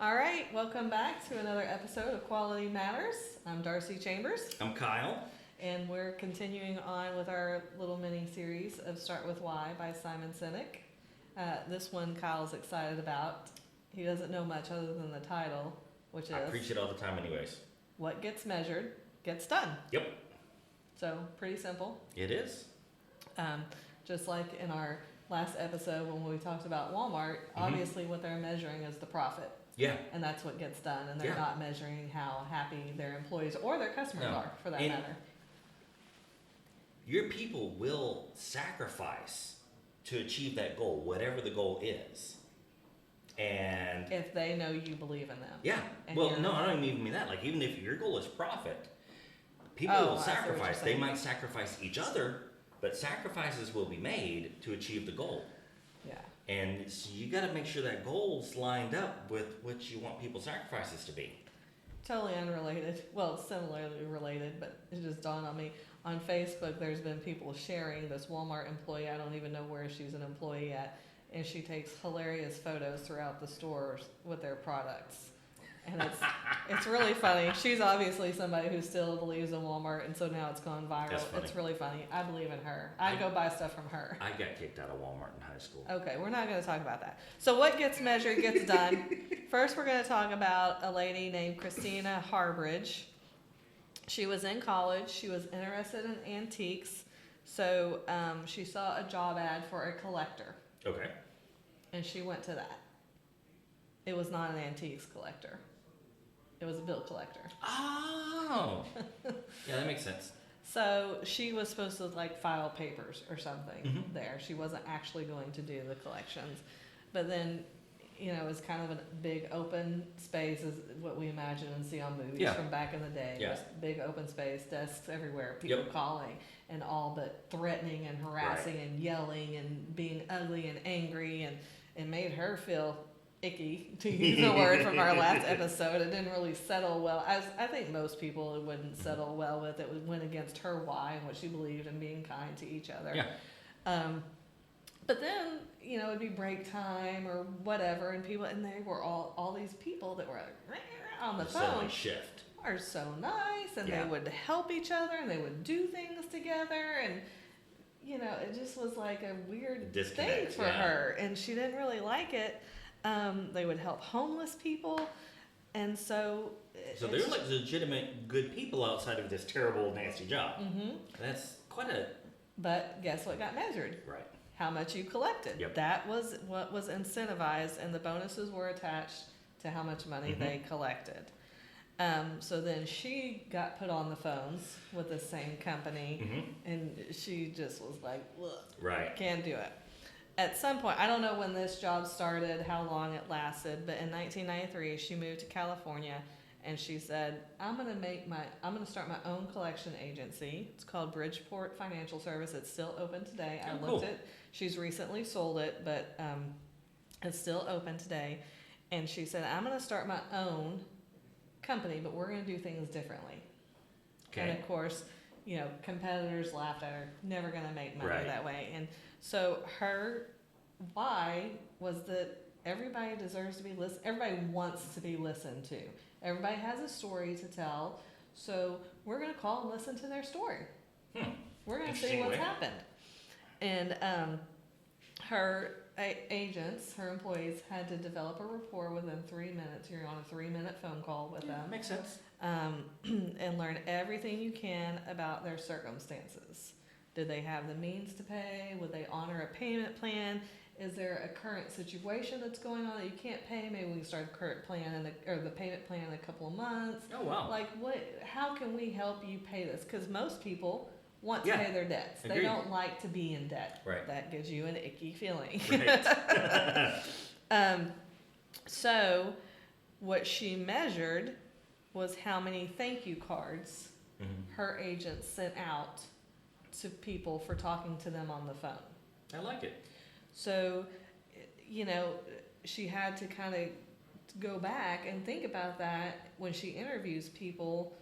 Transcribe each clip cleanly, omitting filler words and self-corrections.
All right, welcome back to another episode of Quality Matters. I'm Darcy Chambers, I'm Kyle. and we're continuing on with our little mini series of Start With Why by Simon Sinek. This one Kyle's excited about. He doesn't know much other than the title, which is I preach it all the time anyways. What Gets Measured Gets Done. Yep. So, pretty simple. It is. Just like in our last episode when we talked about Walmart, obviously what they're measuring is the profit. Yeah. And that's what gets done. And they're Yeah. not measuring how happy their employees or their customers No. are, for that And matter. Your people will sacrifice to achieve that goal, whatever the goal is. And If they know you believe in them. yeah. And Well, you're- no, I don't even mean that. Like, even if your goal is profit, people Oh, will I see what you're sacrifice. They saying. might sacrifice each other, but sacrifices will be made to achieve the goal. Yeah. And so you got to make sure that goal's lined up with what you want people's sacrifices to be. Totally unrelated. Well, similarly related, but it just dawned on me. On Facebook, there's been people sharing this Walmart employee. I don't even know where she's an employee at. And she takes hilarious photos throughout the stores with their products. And it's really funny. She's obviously somebody who still believes in Walmart, and so now it's gone viral. That's funny. It's really funny. I believe in her. I go buy stuff from her. I got kicked out of Walmart in high school. Okay, we're not going to talk about that. So what gets measured gets done. First, we're going to talk about a lady named Christina Harbridge. She was in college. She was interested in antiques. So she saw a job ad for a collector, Okay. and she went to that. It was not an antiques collector. It was a bill collector. Oh. Yeah, that makes sense. So she was supposed to like file papers or something Mhm. there. She wasn't actually going to do the collections. But then, you know, it was kind of a big open space is what we imagine and see on movies Yeah. from back in the day. Yeah. Just big open space, desks everywhere, people Yep. calling and all but threatening and harassing and yelling and being ugly and angry, and it made her feel icky, to use a word from our last episode. It didn't really settle well. As I think most people it wouldn't settle well with. It went against her why and what she believed in being kind to each other. Yeah. But then, you know, it'd be break time or whatever, and they were all these people that were like, on the Suddenly phone shift. are so nice, and Yeah. they would help each other, and they would do things together, and you know, it just was like a weird thing Disconnect, for yeah. her, and she didn't really like it. They would help homeless people, and so So they're like legitimate good people outside of this terrible, nasty job. hmm That's quite a But guess what got measured? right. How much you collected. Yep. That was what was incentivized, and the bonuses were attached to how much money they collected. So then she got put on the phones with the same company, and she just was like, look, Right. can't do it. At some point, I don't know when this job started, how long it lasted, but in 1993, she moved to California, and she said, I'm gonna start my own collection agency. It's called Bridgeport Financial Service. It's still open today. I Oh, looked cool. at. She's recently sold it, but it's still open today. And she said, I'm gonna start my own company, but we're gonna do things differently. And Okay. of course, you know, competitors laughed at her, never gonna make money Right. that way. And so her why was that everybody deserves to be listened, everybody wants to be listened to. Everybody has a story to tell, so we're gonna call and listen to their story. We're gonna see Interesting what's way. happened. And her agents, her employees, had to develop a rapport within 3 minutes. You're on a 3-minute phone call with them. Makes sense. And learn everything you can about their circumstances. Did they have the means to pay? Would they honor a payment plan? Is there a current situation that's going on that you can't pay? Maybe we can start the current plan or the payment plan in a couple of months. Oh wow. Like how can we help you pay this? Because most people want to Yeah. pay their debts. They Agreed. don't like to be in debt. Right. That gives you an icky feeling. Right. So what she measured was how many thank you cards her agent sent out to people for talking to them on the phone. I like it. So, you know, she had to kind of go back and think about that when she interviews people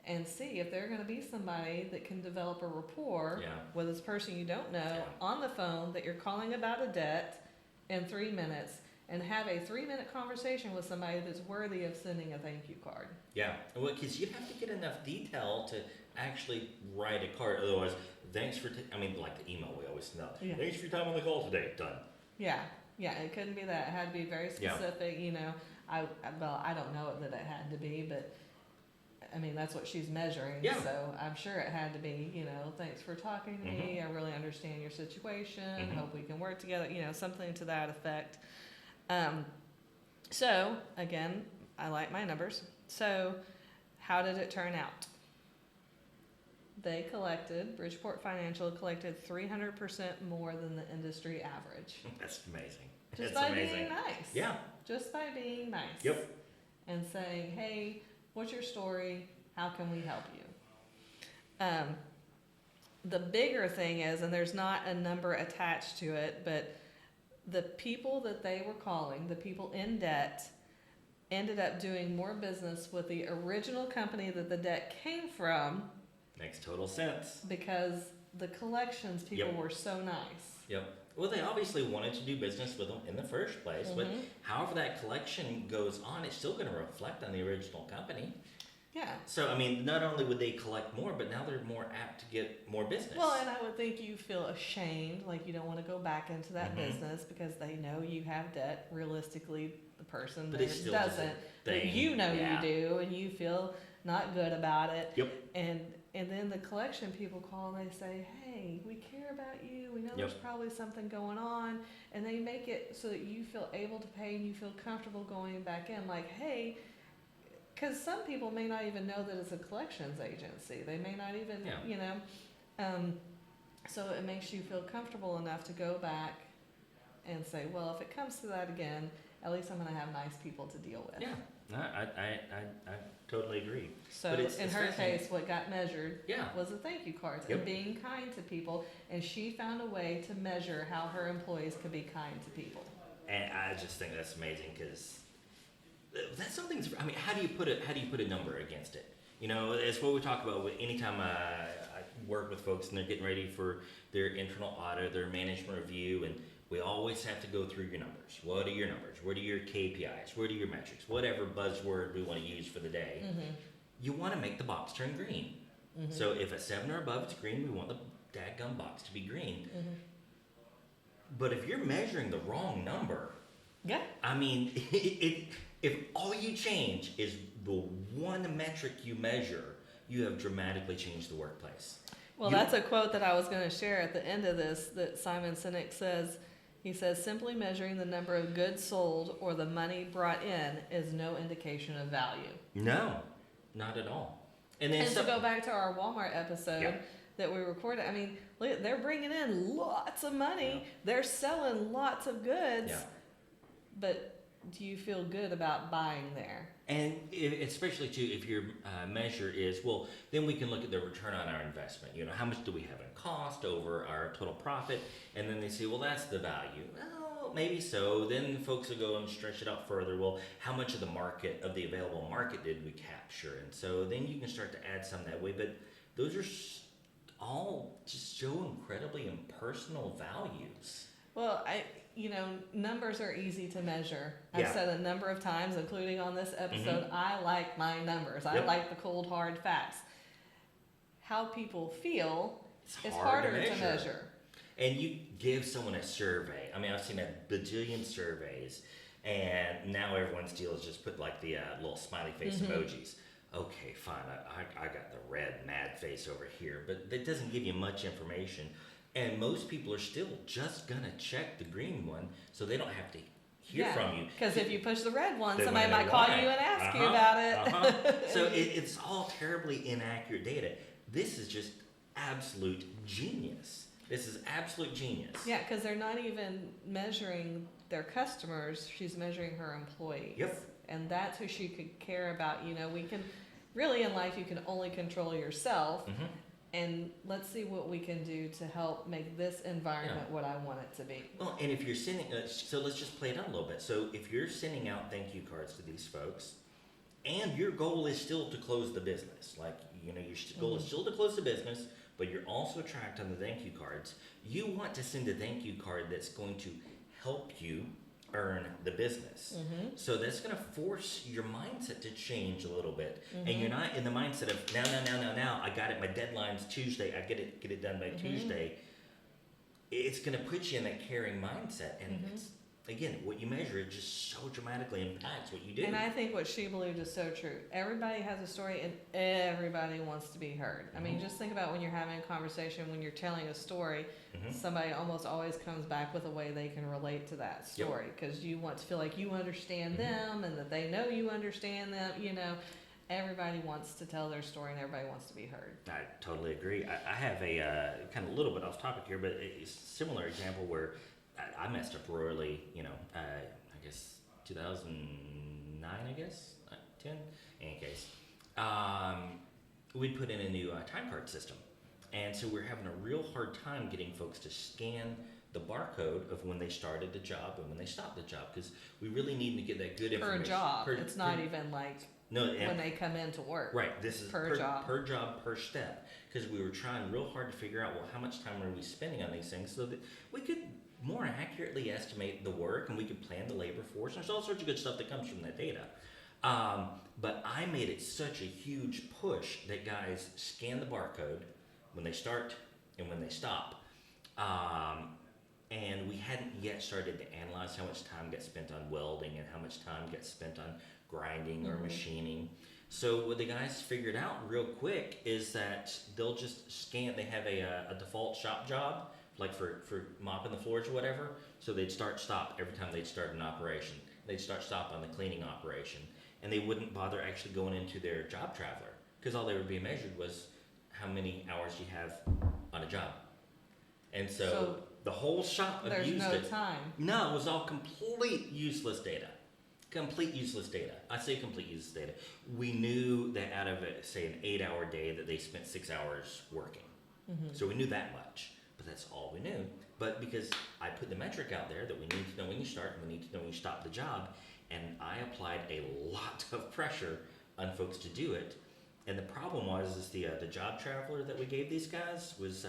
and see if they're going to be somebody that can develop a rapport Yeah. with this person you don't know Yeah. on the phone that you're calling about a debt in 3 minutes, and have a 3-minute conversation with somebody that's worthy of sending a thank you card. Yeah, well, because you have to get enough detail to actually write a card. Otherwise, thanks for, like the email we always know. Yeah. Thanks for your time on the call today. Done. Yeah, it couldn't be that. It had to be very specific, I don't know that it had to be, but that's what she's measuring. Yeah. So I'm sure it had to be, thanks for talking to me. I really understand your situation. Hope we can work together, something to that effect. So again, I like my numbers. So how did it turn out? Bridgeport Financial collected 300% more than the industry average. That's amazing. Just That's by amazing. being nice. Yeah. Just by being nice. Yep. And saying, hey, what's your story? How can we help you? The bigger thing is, and there's not a number attached to it, but the people that they were calling, the people in debt, ended up doing more business with the original company that the debt came from. Makes total sense. Because the collections people were so nice. Yep. Well, they obviously wanted to do business with them in the first place, but however that collection goes on, it's still going to reflect on the original company. Yeah. So, not only would they collect more, but now they're more apt to get more business. Well, and I would think you feel ashamed, like you don't want to go back into that business because they know you have debt. Realistically, the person there doesn't. But you know you do, and you feel not good about it. Yep. And then the collection people call and they say, hey, we care about you. We know there's probably something going on. And they make it so that you feel able to pay and you feel comfortable going back in. Like, hey, because some people may not even know that it's a collections agency. They may not even, so it makes you feel comfortable enough to go back and say, well, if it comes to that again, at least I'm going to have nice people to deal with. Yeah, no, I totally agree. So in her case, what got measured was the thank you cards and being kind to people. And she found a way to measure how her employees could be kind to people. And I just think that's amazing because that's something. How do you put a number against it? It's what we talk about anytime I work with folks and they're getting ready for their internal audit, their management review, and we always have to go through your numbers. What are your numbers? What are your KPIs? What are your metrics? Whatever buzzword we want to use for the day. You want to make the box turn green. So if a 7 or above it's green, we want the dadgum box to be green. But if you're measuring the wrong number, if all you change is the one metric you measure, you have dramatically changed the workplace. Well, that's a quote that I was going to share at the end of this that Simon Sinek says. He says, simply measuring the number of goods sold or the money brought in is no indication of value. No, not at all. And to go back to our Walmart episode that we recorded, look, they're bringing in lots of money. They're selling lots of goods. But do you feel good about buying there? And especially too, if your measure is, well, then we can look at the return on our investment. How much do we have in cost over our total profit? And then they say, well, that's the value. Well, maybe so. Then folks will go and stretch it out further. Well, how much of the available market did we capture? And so then you can start to add some that way. But those are all just so incredibly impersonal values. Well, numbers are easy to measure. I've said a number of times, including on this episode, I like my numbers. I like the cold, hard facts. How people feel is harder to measure. And you give someone a survey. I've seen a bajillion surveys, and now everyone's deal is just put like the little smiley face emojis. Okay, fine, I got the red mad face over here, but that doesn't give you much information. And most people are still just going to check the green one so they don't have to hear from you. Because if you push the red one, somebody might call you and ask you about it. So it's all terribly inaccurate data. This is just absolute genius. This is absolute genius. Yeah, because they're not even measuring their customers. She's measuring her employees. Yep. And that's who she could care about. We can, really in life, you can only control yourself. And let's see what we can do to help make this environment what I want it to be. Well, and if you're sending, so let's just play it out a little bit. So if you're sending out thank you cards to these folks, and your goal is still to close the business, your goal is still to close the business, but you're also tracked on the thank you cards, you want to send a thank you card that's going to help you earn the business. Mm-hmm. So that's going to force your mindset to change a little bit. Mm-hmm. And you're not in the mindset of now, I got it, my deadline's Tuesday, I get it done by Mm-hmm. Tuesday. It's going to put you in that caring mindset. And Mm-hmm. it's, again, what you measure, it just so dramatically impacts what you do. And I think what she believed is so true. Everybody has a story and everybody wants to be heard. I mean, just think about when you're having a conversation, when you're telling a story, somebody almost always comes back with a way they can relate to that story because you want to feel like you understand them and that they know you understand them. You know, everybody wants to tell their story and everybody wants to be heard. I totally agree. I have a kind of a little bit off topic here, but a similar example where I messed up royally, I guess 2009, 10, in any case. We put in a new time card system. And so we're having a real hard time getting folks to scan the barcode of when they started the job and when they stopped the job because we really need to get that good information. Per job. It's not even like when they come into work. Right. This is per job. Per job, per step. Because we were trying real hard to figure out, well, how much time are we spending on these things so that we could more accurately estimate the work and we could plan the labor force. There's all sorts of good stuff that comes from that data. But I made it such a huge push that guys scan the barcode when they start and when they stop. And we hadn't yet started to analyze how much time gets spent on welding and how much time gets spent on grinding or machining. So what the guys figured out real quick is that they'll just scan. They have a default shop job, like for mopping the floors or whatever. So they'd start, stop every time they'd start an operation. They'd start, stop on the cleaning operation. And they wouldn't bother actually going into their job traveler because all they were being measured was how many hours you have on a job. And so the whole shop abused it. There's no time. No, it was all complete useless data. Complete useless data. I say complete useless data. We knew that out of, say, an 8-hour day that they spent 6 hours working. So we knew that much, but that's all we knew. But because I put the metric out there that we need to know when you start and we need to know when you stop the job, and I applied a lot of pressure on folks to do it. And the problem was the job traveler that we gave these guys was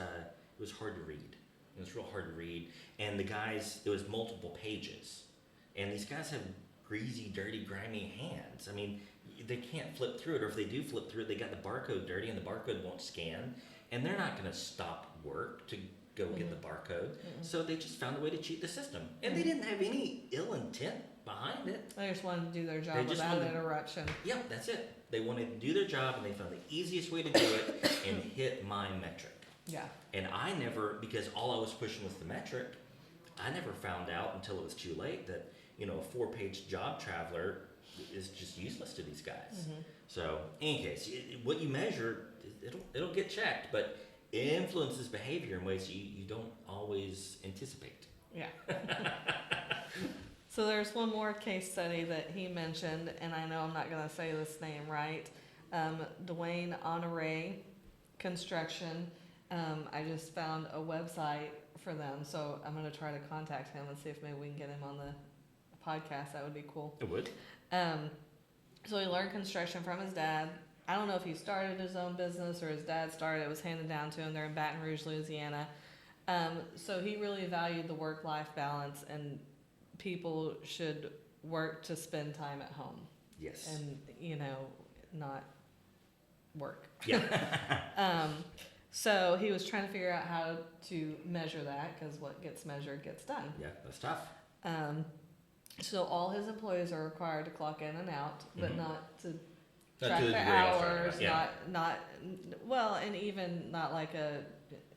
hard to read. It was real hard to read. And the guys, it was multiple pages. And these guys have greasy, dirty, grimy hands. I mean, they can't flip through it, or if they do flip through it, they got the barcode dirty and the barcode won't scan. And they're not going to stop work to go get the barcode. So they just found a way to cheat the system. And they didn't have any ill intent behind it. They just wanted to do their job without interruption. Yep, that's it. They wanted to do their job and they found the easiest way to do it and hit my metric. Yeah. And I never, because all I was pushing was the metric, I never found out until it was too late that, a 4-page job traveler is just useless to these guys. So, in any case, what you measure, it'll get checked, but it influences behavior in ways you don't always anticipate. Yeah. So there's one more case study that he mentioned, and I know I'm not going to say this name right. Dwayne Honore Construction. I just found a website for them, so I'm going to try to contact him and see if maybe we can get him on the podcast. That would be cool. It would. So he learned construction from his dad. I don't know if he started his own business or his dad started. It was handed down to him. They're in Baton Rouge, Louisiana. So he really valued the work-life balance, and people should work to spend time at home. Yes. And, not work. Yeah. So he was trying to figure out how to measure that, because what gets measured gets done. Yeah, that's tough. So all his employees are required to clock in and out, but not to track to the their degree I was talking hours, about, yeah. and even not like a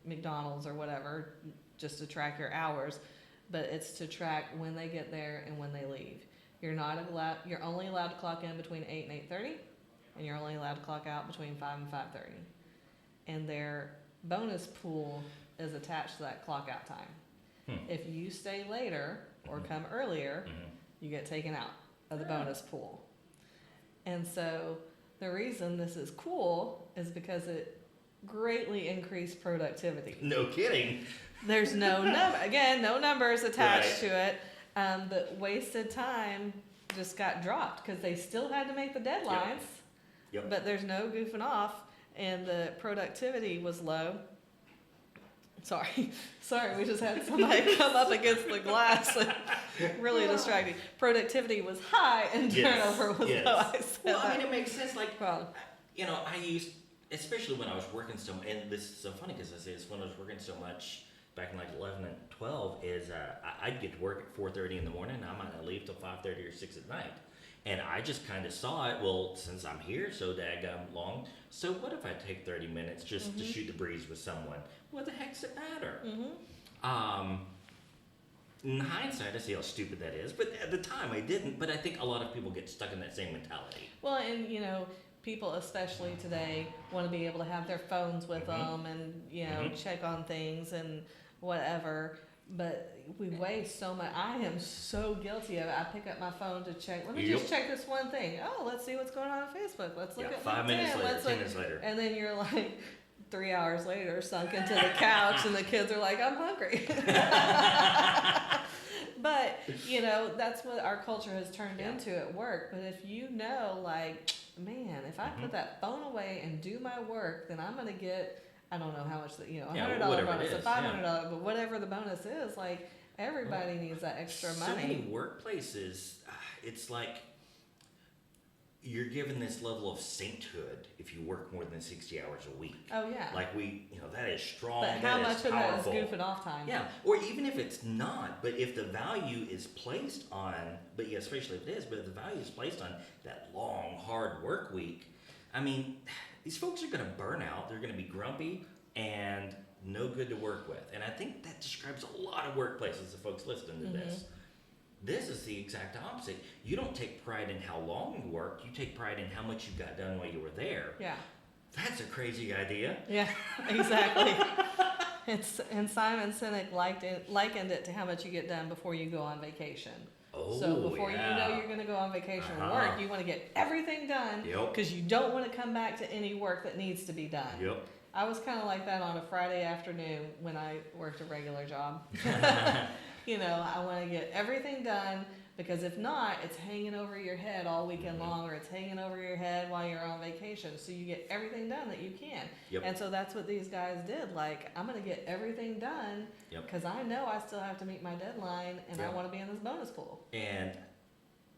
McDonald's or whatever, just to track your hours, but it's to track when they get there and when they leave. You're only allowed to clock in between 8 and 8:30, and you're only allowed to clock out between 5 and 5:30. And their bonus pool is attached to that clock out time. If you stay later or come earlier, you get taken out of the bonus pool. And so the reason this is cool is because it greatly increased productivity. No kidding. There's no numbers attached to it. The wasted time just got dropped because they still had to make the deadlines, Yep. but there's no goofing off, and the productivity was low. Sorry, we just had somebody come up against the glass and really distracting. Productivity was high and turnover was low. I said well, I that. mean, it makes sense. Like, Well, you know, I used, especially when I was working so, and this is so funny because I say this when I was working so much back in like 11 and 12 is I'd get to work at 4:30 in the morning and I might not leave till 5:30 or 6 at night. And I just kind of saw it, well, since I'm here so daggum long, so what if I take 30 minutes just to shoot the breeze with someone? What the heck's it matter? In hindsight, I see how stupid that is, but at the time I didn't, but I think a lot of people get stuck in that same mentality. well, and you know, people especially today want to be able to have their phones with them and, you know, check on things and whatever. But we waste so much. I am so guilty of it. I pick up my phone to check. Let me just check this one thing. Oh, let's see what's going on Facebook. Let's look at 5 minutes LinkedIn. later, Let's 10 minutes later. And then you're like 3 hours later, sunk into the couch, and the kids are like, "I'm hungry." But you know, that's what our culture has turned into at work. But if you know, like, man, if I put that phone away and do my work, then I'm gonna get. I don't know how much that, you know, $100 bonus, a $500, but whatever the bonus is, like, everybody needs that extra money. So many workplaces, it's like you're given this level of sainthood if you work more than 60 hours a week. Oh yeah. Like you know, that is strong. But how much of that is powerful. goofing off time? Yeah, or even if it's not, but if the value is placed on, but yeah, especially if it is, but if the value is placed on that long, hard work week, I mean, these folks are going to burn out. They're going to be grumpy and no good to work with. And I think that describes a lot of workplaces, the folks listening to this. This is the exact opposite. You don't take pride in how long you work. You take pride in how much you got done while you were there. Yeah. That's a crazy idea. Yeah, exactly. And Simon Sinek likened it to how much you get done before you go on vacation. Oh, so before you know you're going to go on vacation or work, you want to get everything done because you don't want to come back to any work that needs to be done. Yep. I was kind of like that on a Friday afternoon when I worked a regular job. You know, I want to get everything done because if not, it's hanging over your head all weekend long, or it's hanging over your head while you're on vacation. So you get everything done that you can. Yep. And so that's what these guys did. Like, I'm going to get everything done because I know I still have to meet my deadline and I want to be in this bonus pool. And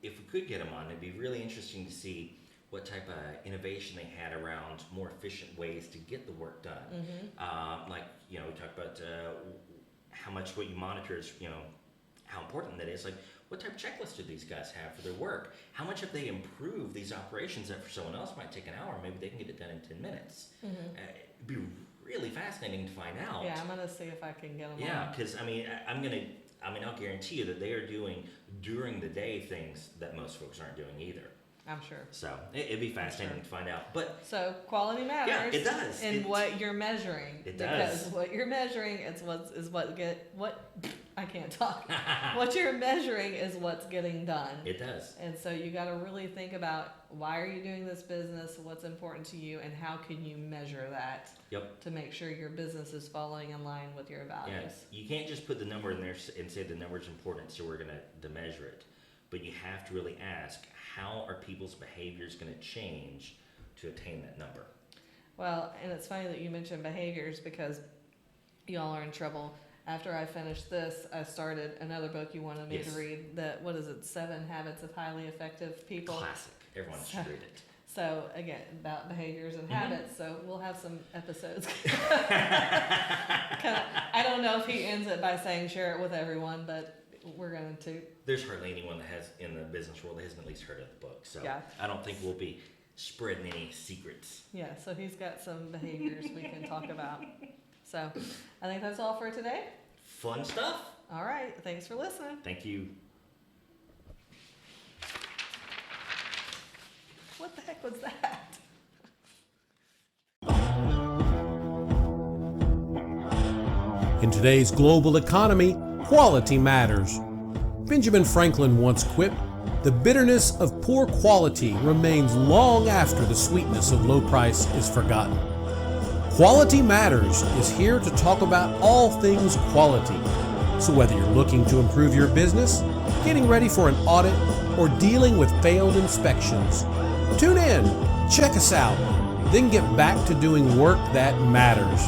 if we could get them on, it'd be really interesting to see what type of innovation they had around more efficient ways to get the work done. Like, you know, we talked about how much what you monitor is, you know, how important that is. Like, what type of checklist do these guys have for their work? How much have they improved these operations that for someone else might take an hour? Maybe they can get it done in 10 minutes. It'd be really fascinating to find out. Yeah, I'm going to see if I can get them on. Yeah, because, I mean, I'll guarantee you that they are doing during the day things that most folks aren't doing either. I'm sure. So it'd be fascinating to find out. But so quality matters. Yeah, it does. And what you're measuring. It does. Because what you're measuring I can't talk. What you're measuring is what's getting done. It does. And so you got to really think about why are you doing this business, what's important to you, and how can you measure that to make sure your business is following in line with your values. Yeah. You can't just put the number in there and say the number's important, so we're going to measure it. But you have to really ask, how are people's behaviors going to change to attain that number? Well, and it's funny that you mentioned behaviors because y'all are in trouble. After I finished this, I started another book you wanted me to read. What is it? 7 Habits of Highly Effective People. Classic. Everyone should read it. So again, about behaviors and habits. So we'll have some episodes. I don't know if he ends it by saying share it with everyone, but we're going to. There's hardly anyone that has in the business world that hasn't at least heard of the book. So I don't think we'll be spreading any secrets. Yeah, so he's got some behaviors we can talk about. So I think that's all for today. Fun stuff. All right. Thanks for listening. Thank you. What the heck was that? In today's global economy, quality matters. Benjamin Franklin once quipped, "The bitterness of poor quality remains long after the sweetness of low price is forgotten." Quality Matters is here to talk about all things quality. So whether you're looking to improve your business, getting ready for an audit, or dealing with failed inspections, tune in, check us out, then get back to doing work that matters.